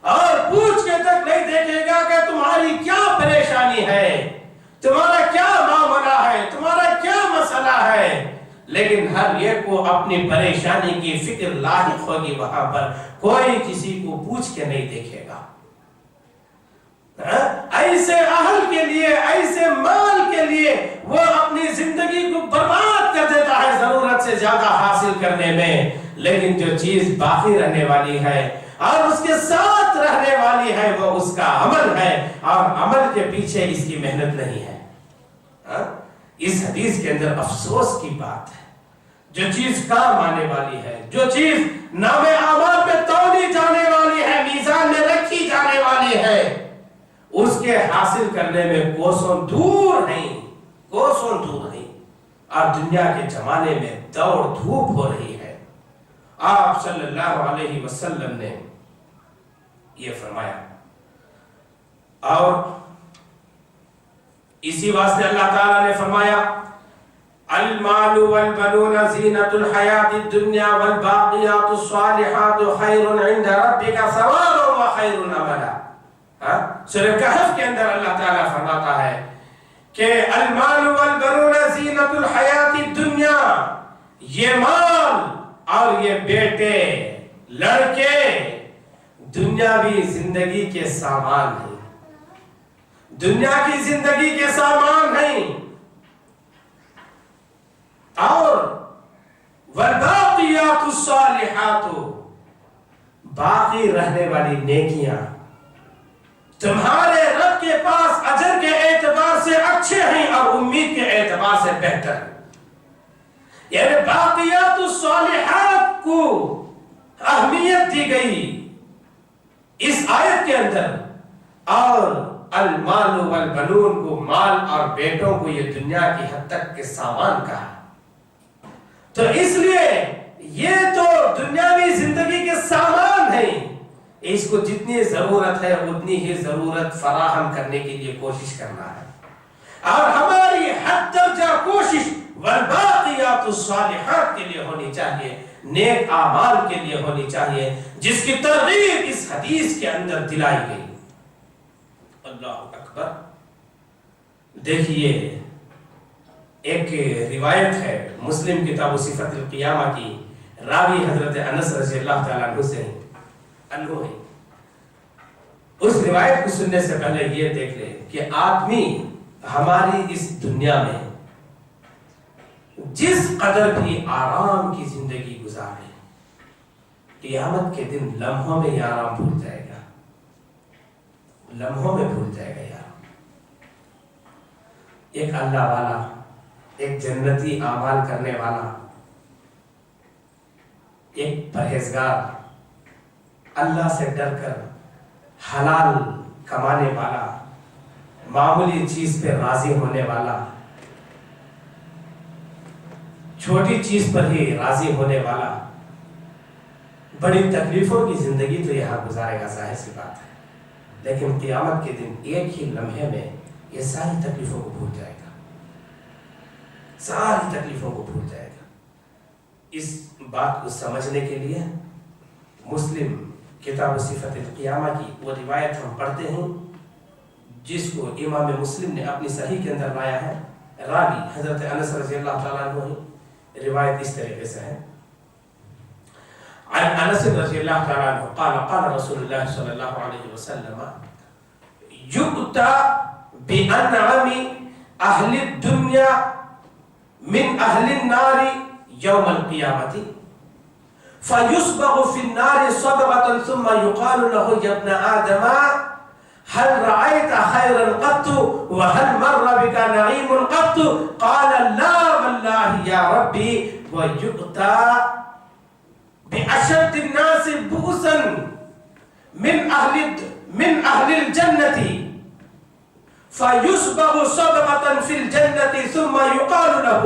اور پوچھ کے تک نہیں دیکھے گا کہ تمہاری کیا پریشانی ہے، تمہارا کیا معاملہ ہے، تمہارا کیا مسئلہ ہے، لیکن ہر ایک کو اپنی پریشانی کی فکر لاحق ہوگی، وہاں پر کوئی کسی کو پوچھ کے نہیں دیکھے گا۔ ایسے اہل کے لیے، ایسے مال کے لیے وہ اپنی زندگی کو برباد کر دیتا ہے ضرورت سے زیادہ حاصل کرنے میں، لیکن جو چیز باقی رہنے والی ہے اور اس کے ساتھ رہنے والی ہے وہ اس کا عمل ہے، اور عمل کے پیچھے اس کی محنت نہیں ہے۔ اس حدیث کے اندر افسوس کی بات ہے، جو چیز کام آنے والی ہے، جو چیز نام اعمال پہ تولی جانے والی ہے، میزان میں رکھی جانے والی ہے، اس کے حاصل کرنے میں کوسوں دور ہیں، کوسوں دور ہیں، اور دنیا کے زمانے میں دوڑ دھوپ ہو رہی ہے۔ آپ صلی اللہ علیہ وسلم نے یہ فرمایا، اور اسی واسطے اللہ تعالیٰ نے فرمایا المال والبنون زینۃ الحیات الدنیا والباقیات الصالحات خیر عند ربک ثوابا وخیر املا۔ سورہ کہف کے اندر اللہ تعالیٰ فرماتا ہے کہ المال والبنون زینۃ الحیات الدنیا، یہ مال اور یہ بیٹے، لڑکے دنیاوی زندگی کے سامان ہیں، دنیا کی زندگی کے سامان ہیں، اور والباقیات الصالحات، باقی رہنے والی نیکیاں تمہارے رب کے پاس اجر کے اعتبار سے اچھے ہیں اور امید کے اعتبار سے بہتر ہیں۔ یعنی باقیات الصالحات کو اہمیت دی گئی اس آیت کے اندر، اور المال والبنون کو، مال اور بیٹوں کو یہ دنیا کی حد تک کے سامان کہا۔ تو اس لیے یہ تو دنیاوی زندگی کے سامان ہیں، اس کو جتنی ضرورت ہے اتنی ہی ضرورت فراہم کرنے کے لیے کوشش کرنا ہے، اور ہماری حد درجہ کوشش والباقیات الصالحات کے لیے ہونی چاہیے، نیک اعمال کے لیے ہونی چاہیے، جس کی ترغیب اس حدیث کے اندر دلائی گئی۔ اللہ اکبر۔ دیکھیے ایک روایت ہے مسلم کتاب صفت القیامہ کی، راوی حضرت انس رضی اللہ تعالیٰ عنہ سے انہو ہے۔ اس روایت کو سننے سے پہلے یہ دیکھ لیں کہ آدمی ہماری اس دنیا میں جس قدر بھی آرام کی زندگی گزارے، قیامت کے دن لمحوں میں یہ آرام بھول جائے گا، لمحوں میں بھول جائے گا یار۔ ایک اللہ والا، ایک جنتی اعمال کرنے والا، ایک پرہیزگار، اللہ سے ڈر کر حلال کمانے والا، معمولی چیز پہ راضی ہونے والا، چھوٹی چیز پر ہی راضی ہونے والا، بڑی تکلیفوں کی زندگی تو یہاں گزارے گا، ظاہر سی بات ہے، لیکن قیامت کے دن ایک ہی لمحے میں یہ ساری تکلیفوں کو بھول جائے گا، ساری تکلیفوں کو بھول جائے گا۔ اس بات کو سمجھنے کے لیے مسلم کتاب صفت القیامہ کی وہ روایت ہم پڑھتے ہیں جس کو امام مسلم نے اپنی صحیح کے اندر لایا ہے، راوی حضرت انس رضی اللہ تعالیٰ عنہ ہے۔ روایت اس طریقے سے ہے، عن انس رضی اللہ تعالی عنہ قال قال رسول اللہ صلی اللہ علیہ وسلم یؤتی بانعم اہل الدنیا من اہل النار یوم القیامت فیصبغ فی النار صبغة ثم یقال له یا ابن آدم هل رأيت خيرا قط وهل مر بك نعيم قط قال لا والله يا ربي ويؤتى بأشد الناس بؤسا من أهل الجنة فيصبغ صبغة في الجنة ثم يقال له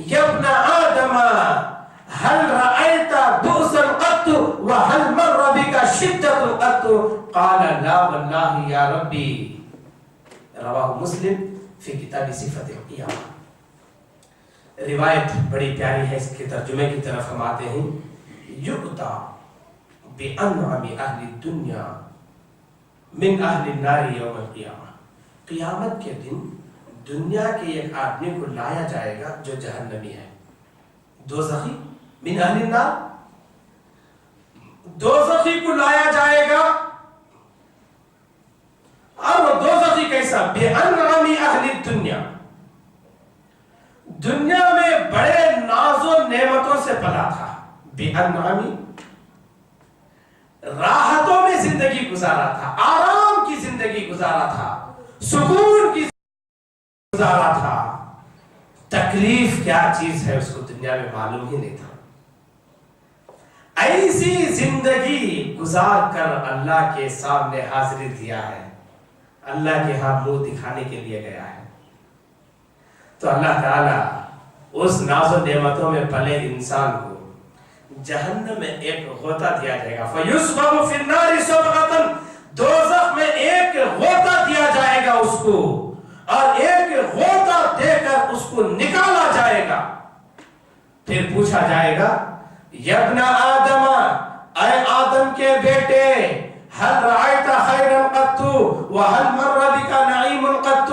يا ابن آدم هل رأيت بؤسا قط وهل مر بك شدة قط قال لا والله يا ربي رواہ مسلم فی کتاب صفت القیامہ. روایت بڑی پیاری ہے، اس کے ترجمے کی طرف ہم آتے ہیں. یؤتی بانعم اہل الدنیا من اہل النار یوم القیامہ. قیامت کے دن دنیا کے ایک آدمی کو لایا جائے گا جو جہنمی ہے، دوزخی من اہل النار، دوزخی کو لایا جائے گا. اور وہ دوزخی کیسا؟ بانعم اہل الدنیا، دنیا میں بڑے ناز و نعمتوں سے پلا تھا. بانعم راحتوں میں زندگی گزارا تھا، آرام کی زندگی گزارا تھا، سکون کی گزارا تھا. تکلیف کیا چیز ہے اس کو دنیا میں معلوم ہی نہیں تھا. ایسی زندگی گزار کر اللہ کے سامنے حاضری دیا ہے، اللہ کے ہاں منہ دکھانے کے لیے گیا ہے. تو اللہ تعالیٰ اس ناز و نعمتوں میں پلے انسان کو جہنم میں ایک غوطہ دیا جائے گا. فَيُصْبَغُ فِي النَّارِ صَبْغَةً، دوزخ میں ایک غوطہ دیا جائے گا اس کو، اور ایک غوطہ دے کر اس کو نکالا جائے گا. پھر پوچھا جائے گا یا ابن آدم، اے آدم کے بیٹے، هل رأيت خيرا قط وهل مر بك نعيم قط،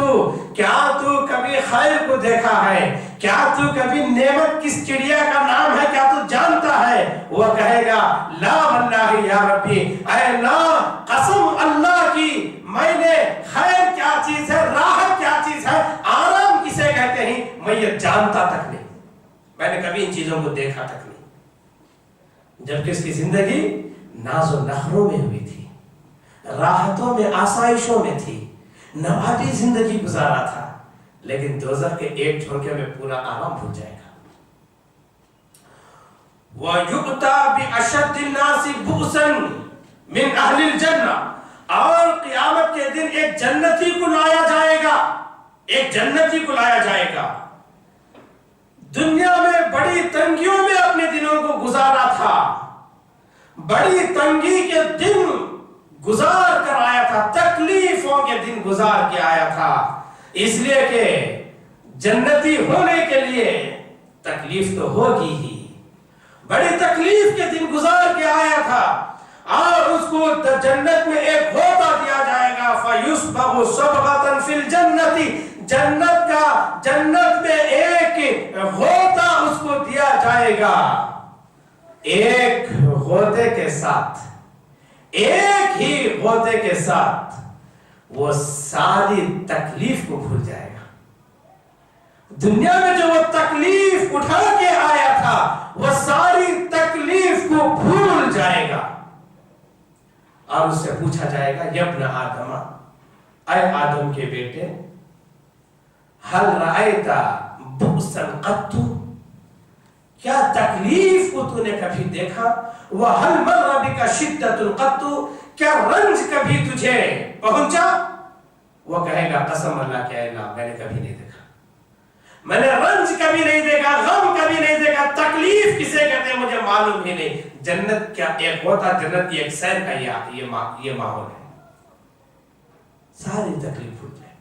کیا تو کبھی خیر کو دیکھا ہے؟ کیا تو کبھی نعمت کس چڑیا کا نام ہے کیا تو جانتا ہے؟ وہ کہے گا لا واللہ یا ربی، اے اللہ قسم اللہ کی، میں نے خیر کیا چیز ہے، راحت کیا چیز ہے، آرام کسے کہتے ہیں میں یہ جانتا تک نہیں، میں نے کبھی ان چیزوں کو دیکھا تک نہیں. جبکہ اس کی زندگی ناز و نخروں میں ہوئی تھی، راحتوں میں، آسائشوں میں تھی، نباتی زندگی گزارا تھا. لیکن دوزخ کے ایک جھونکے میں پورا آرام بھول جائے گا. وَيُؤْتَى بِأَشَدِّ النَّاسِ بُؤْسًا مِنْ أَهْلِ الْجَنَّةِ، اور قیامت کے دن ایک جنتی کو لایا جائے گا، ایک جنتی کو لایا جائے گا. دنیا میں بڑی تنگیوں میں اپنے دنوں کو گزارا تھا، بڑی تنگی کے دن گزار کر آیا تھا، تکلیفوں کے دن گزار کے آیا تھا. اس لیے کہ جنتی ہونے کے لیے تکلیف تو ہوگی ہی. بڑی تکلیف کے دن گزار کے آیا تھا، اور اس کو جنت میں ایک غوطہ دیا جائے گا. فَيُصْبَغُ صَبْغَةً فِي الْجَنَّةِ، جنت میں ایک غوطہ اس کو دیا جائے گا. ایک غوطے کے ساتھ، ایک ہی غوطے کے ساتھ وہ ساری تکلیف کو بھول جائے گا. دنیا میں جو وہ تکلیف اٹھا کے آیا تھا وہ ساری تکلیف کو بھول جائے گا. اور اس سے پوچھا جائے گا یا ابن آدم، اے آدم کے بیٹے، ہل رأیت بؤسا قط، کیا تکلیف کو تو نے کبھی دیکھا؟ وَهَلْ مَرَّ بِكَ شِدَّةٌ قَطُّ، کیا رنج کبھی تجھے پہنچا؟ وہ کہے گا قسم اللہ کے اللہ، میں نے کبھی نہیں دیکھا، میں نے رنج کبھی نہیں دیکھا، غم کبھی نہیں دیکھا، تکلیف کسے کہتے ہیں مجھے معلوم ہی نہیں. جنت کیا ایک ہوتا، جنت کی ایک سیر کا یہ ماحول ہے. ساری تکلیف بھول جائے.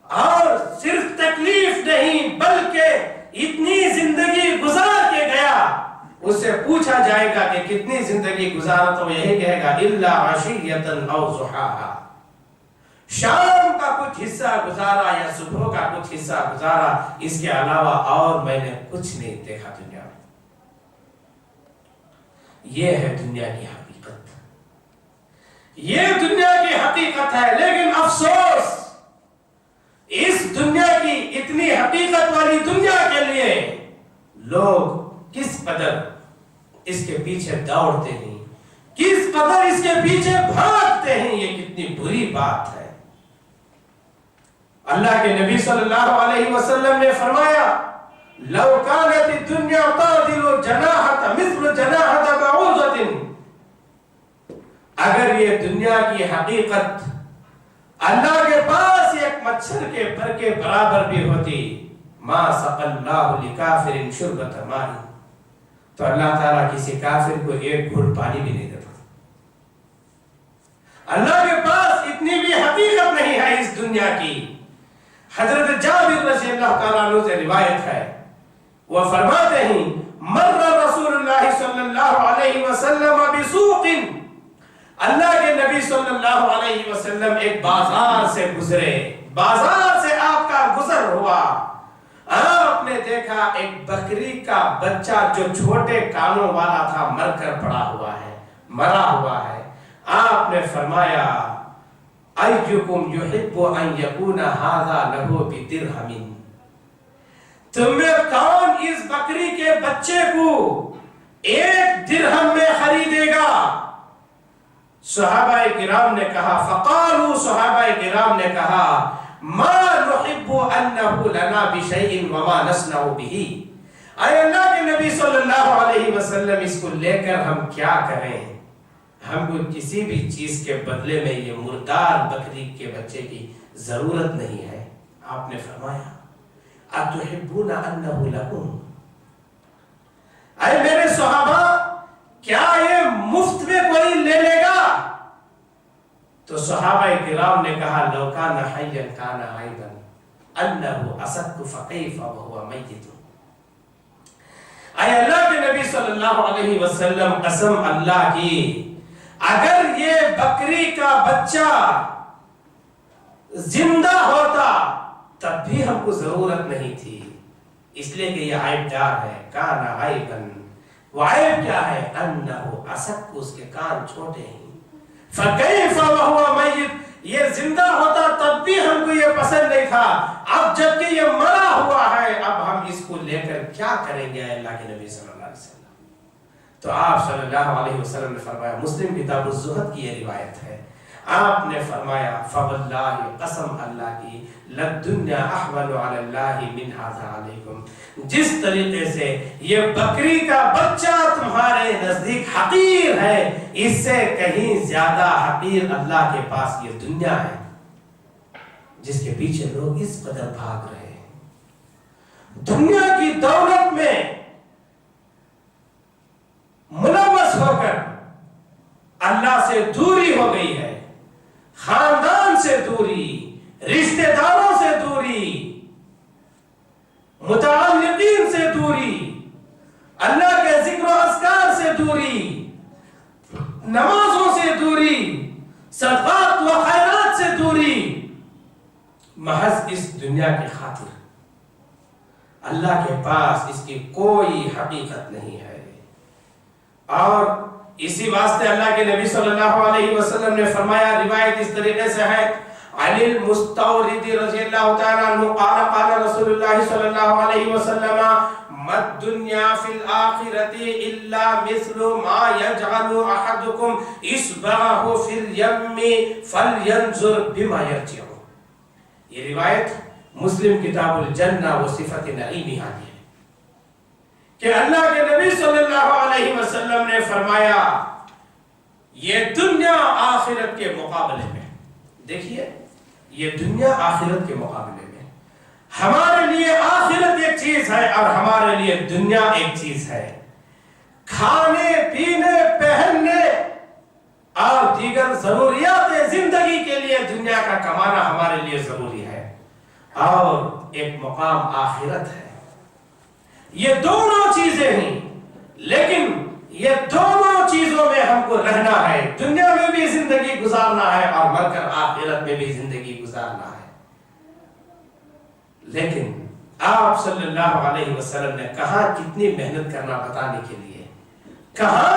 اور صرف تکلیف نہیں بلکہ اتنی زندگی گزار کے گیا، اس سے پوچھا جائے گا کہ کتنی زندگی گزارا، تو یہی کہے گا الا عشیۃ او ضحاھا، شام کا کچھ حصہ گزارا یا صبح کا کچھ حصہ گزارا، اس کے علاوہ اور میں نے کچھ نہیں دیکھا دنیا میں. یہ ہے دنیا کی حقیقت، یہ دنیا کی حقیقت ہے۔ لیکن افسوس، اس دنیا کی اتنی حقیقت والی دنیا کے لیے لوگ کس قدر اس کے پیچھے دوڑتے ہیں، کس قدر اس کے پیچھے بھاگتے ہیں، یہ کتنی بری بات ہے۔ اللہ کے نبی صلی اللہ علیہ وسلم نے فرمایا لو كانت الدنيا تعدل جناحة مثل جناحة بعوضة، اگر یہ دنیا کی حقیقت اللہ کے پاس ایک مچھر کے پر کے برابر بھی ہوتی، ما سقى الله لكافر شربة ماء، تو اللہ تعالیٰ کسی کافر کو ایک گھٹ پانی بھی نہیں دیتا۔ اللہ کے پاس اتنی بھی حقیقت نہیں ہے اس دنیا کی۔ حضرت جابر رضی اللہ تعالیٰ عنہ سے روایت ہے، وہ فرماتے ہیں مر رسول اللہ صلی اللہ علیہ وسلم بسوق، اللہ کے نبی صلی اللہ علیہ وسلم ایک بازار سے گزرے، بازار سے آپ کا گزر ہوا، آپ نے دیکھا ایک بکری کا بچہ جو چھوٹے کانوں والا تھا مر کر پڑا ہوا ہے، مرا ہوا ہے۔ آپ نے فرمایا ایکم یحب ان یکون ھذا لہ بدرہم، تم میں کون اس بکری کے بچے کو ایک درہم میں خریدے گا؟ صحابہ کرام نے کہا، فقالوا صحابہ کرام نے کہا ما نحب انہ لنا بشیء وما نصنع بہ، اے اللہ کے نبی صلی اللہ علیہ وسلم اس کو لے کر ہم کیا کریں، ہم کو کسی بھی چیز کے بدلے میں یہ مردار بکری کے بچے کی ضرورت نہیں ہے۔ آپ نے فرمایا اتحبون انہ لکم، اے میرے صحابہ کیا یہ مفت میں کوئی لے لے گا؟ تو صحابہ کرام نے کہا لو کان حیا کان عیبا انہ اصدق فکیف وہو میت، اے اللہ کے نبی صلی اللہ علیہ وسلم قسم اللہ کی، اگر یہ بکری کا بچہ زندہ ہوتا تب بھی ہم کو ضرورت نہیں تھی، اس لیے کہ یہ عیب دار ہے، کان عیبا، وہ عیب کیا ہے؟ انہ اصدق، اس کے کان چھوٹے ہیں، فکیف وہو میت، یہ زندہ ہوتا تب بھی ہم کو یہ پسند نہیں تھا، اب جبکہ یہ مرا ہوا ہے اب ہم اس کو لے کر کیا کریں گے اللہ کے نبی صلی اللہ علیہ وسلم؟ تو آپ صلی اللہ علیہ وسلم نے فرمایا، مسلم کتاب الزہد کی یہ روایت ہے، آپ نے فرمایا فواللہ، قسم اللہ کی، للدنیا احون علی اللہ من ھذا علیکم، جس طریقے سے یہ بکری کا بچہ تمہارے نزدیک حقیر ہے، اس سے کہیں زیادہ حقیر اللہ کے پاس یہ دنیا ہے جس کے پیچھے لوگ اس قدر بھاگ رہے ہیں۔ دنیا کی دولت میں ملوث ہو کر اللہ سے دوری ہو گئی ہے، خاندان سے دوری، رشتہ داروں سے دوری، متعلقین سے دوری، اللہ کے ذکر و اذکار سے دوری، نمازوں سے دوری، صدقات و خیرات سے دوری، محض اس دنیا کی خاطر۔ اللہ کے پاس اس کی کوئی حقیقت نہیں ہے، اور اسی واسطے اللہ کے نبی صلی اللہ علیہ وسلم نے فرمایا، روایت اس طریقے سے ہے، علی المستورد رضی اللہ تعالیٰ عنہ قال قال رسول اللہ صلی اللہ علیہ وسلم مد دنیا فی الآخرت الا مثل ما یجعل احدکم اصبعہ فی الیم فلینظر بما یرجع۔ یہ روایت مسلم کتاب الجنہ و صفت نعیمہ ہے کہ اللہ کے نبی صلی اللہ علیہ وسلم نے فرمایا یہ دنیا آخرت کے مقابلے میں، دیکھیے یہ دنیا آخرت کے مقابلے میں، ہمارے لیے آخرت ایک چیز ہے اور ہمارے لیے دنیا ایک چیز ہے، کھانے پینے پہننے اور دیگر ضروریات زندگی کے لیے دنیا کا کمانا ہمارے لیے ضروری ہے، اور ایک مقام آخرت ہے۔ یہ دونوں چیزیں ہیں، لیکن یہ دونوں چیزوں میں ہم کو رہنا ہے، دنیا میں بھی زندگی گزارنا ہے اور مر کر آخرت میں بھی زندگی گزارنا ہے۔ لیکن آپ صلی اللہ علیہ وسلم نے کہاں کتنی محنت کرنا بتانے کے لیے، کہاں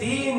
3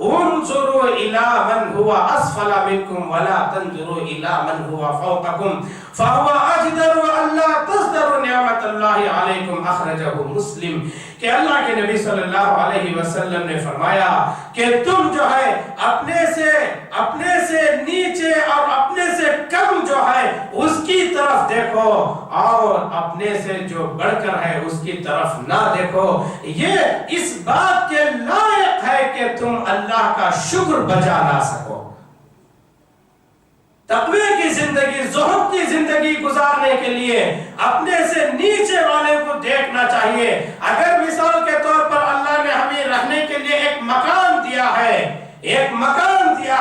انظروا الی من هو اسفل منکم ولا تنظروا الی من هو فوقکم فهو اجدر الا تصدروا نعمت اللہ علیکم اخرجہ مسلم کہ اللہ کے نبی صلی اللہ علیہ وسلم نے فرمایا کہ تم جو ہے اپنے سے نیچے اور اپنے سے کم جو ہے اس کی طرف دیکھو اور اپنے سے جو بڑھ کر ہے اس کی طرف نہ دیکھو. یہ اس بات کے لائق ہے کہ تم اللہ کا شکر بجا لا سکو. تقوی کی زندگی، زہد کی زندگی گزارنے کے لیے اپنے سے نیچے والے کو دیکھنا چاہیے. اگر مثال کے طور پر اللہ نے ہمیں رہنے کے لیے ایک مکان دیا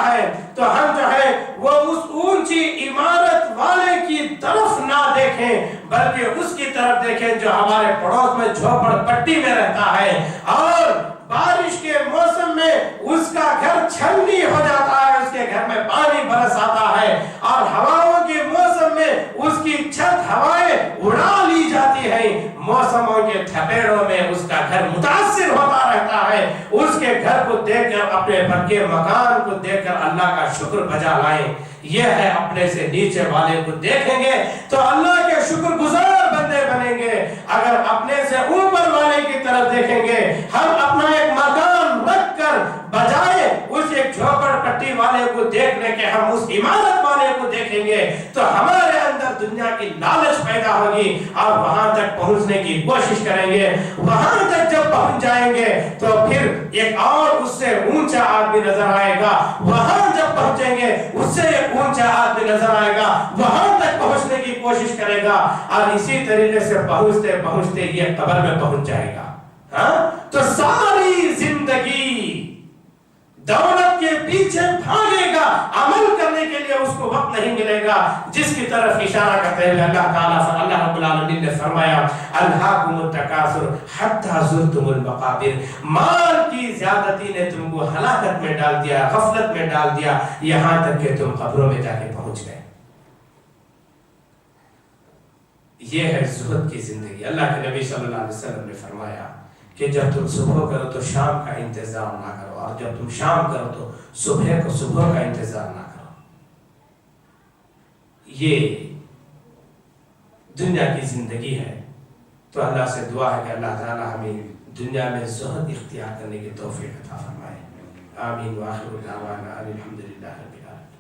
ہے تو ہم جو ہے وہ اس اونچی عمارت والے کی طرف نہ دیکھیں بلکہ اس کی طرف دیکھیں جو ہمارے پڑوس میں جھوپڑ پٹی میں رہتا ہے اور بارش کے موسم میں اس کا گھر چھلنی ہو جاتا ہے، اس کے گھر میں پانی برس آتا ہے اور ہواؤں کے موسم میں اس کی چھت ہوائیں اڑا لی جاتی ہیں. موسموں کے تھپیڑوں میں اس کا گھر متاثر ہوتا رہتا ہے. اس کے گھر کو دیکھ کر، اپنے پکے مکان کو دیکھ کر اللہ کا شکر بجا لائیں. یہ ہے اپنے سے نیچے والے کو دیکھیں گے تو اللہ کے شکر گزار بندے بنیں گے. اگر اپنے سے اوپر والے کی طرف دیکھیں گے، ہم اپنا ایک مکان رکھ کر بجائے اس ایک جھوپڑ پٹی والے کو دیکھنے کے ہم اس عمارت والے کو دیکھیں گے تو ہمارے اندر دنیا کی لالچ پیدا ہوگی اور وہاں تک پہنچنے کی کوشش کریں گے. وہاں تک جب پہنچ جائیں گے تو پھر ایک اور اس سے اونچا آدمی نظر آئے گا. وہاں جب پہنچیں گے اس سے ایک اونچا آدمی نظر آئے گا، وہاں تک پہنچنے کی کوشش کرے گا اور اسی طریقے سے پہنچتے پہنچتے یہ قبر میں پہنچ جائے گا. تو ساری زندگی دولت کے پیچھے بھاگے گا، عمل کرنے کے لیے اس کو وقت نہیں ملے گا. جس کی طرف اشارہ کرتے ہوئے اللہ تعالیٰ اللہ رب العالمین نے فرمایا الہاکم التکاثر حتی زرتم المقابر. مال کی زیادتی نے تم کو ہلاکت میں ڈال دیا، غفلت میں ڈال دیا، یہاں تک کہ تم قبروں میں جا کے پہنچ گئے. یہ ہے زہد کی زندگی. اللہ کے نبی صلی اللہ علیہ وسلم نے فرمایا کہ جب تم صبح کرو تو شام کا انتظار نہ کرو اور جب تم شام کرو تو صبح کا انتظار نہ کرو. یہ دنیا کی زندگی ہے. تو اللہ سے دعا ہے کہ اللہ تعالی ہمیں دنیا میں زہد اختیار کرنے کی توفیق عطا فرمائے. آمین. وآخر دعوانا الحمدللہ رب العالمین.